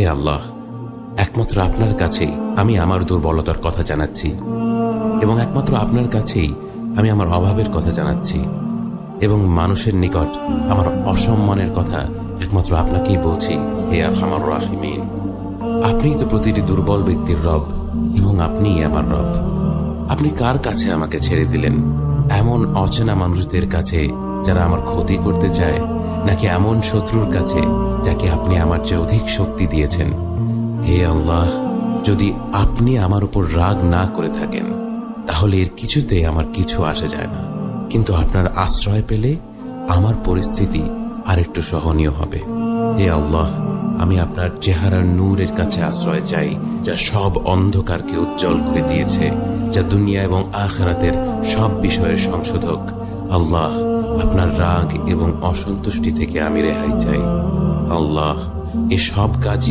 হে আল্লাহ, একমাত্র আপনার কাছেই আমি আমার দুর্বলতার কথা জানাচ্ছি এবং একমাত্র আপনার কাছেই আমি আমার অভাবের কথা জানাচ্ছি এবং মানুষের নিকট আমার অসম্মানের কথা একমাত্র আপনাকেই বলছি। হে আরহামার রাহিমিন, আপনিই তো প্রতিটি দুর্বল ব্যক্তির রব এবং আপনিই আমার রব। আপনি কার কাছে আমাকে ছেড়ে দিলেন? এমন অচেনা মানুষদের কাছে যারা আমার ক্ষতি করতে চায়, নাকি এমন শত্রুর কাছে যাকে আপনি আমার চেয়ে অধিক শক্তি দিয়েছেন? হে আল্লাহ, যদি আপনি আমার উপর রাগ না করে থাকেন তাহলে এর কিছুতে আমার কিছু আসে যায় না, কিন্তু আপনার আশ্রয় পেলে আমার পরিস্থিতি আরেকটু সহনীয় হবে। হে আল্লাহ, আমি আপনার চেহারার নূরের কাছে আশ্রয় চাই, যা সব অন্ধকারকে উজ্জ্বল করে দিয়েছে, যা দুনিয়া এবং আখিরাতের সব বিষয়ের সংশোধক। আল্লাহ, আপনার রাগ এবং অসন্তুষ্টি থেকে আমি রেহাই চাই। আল্লাহ, এ সব কাজই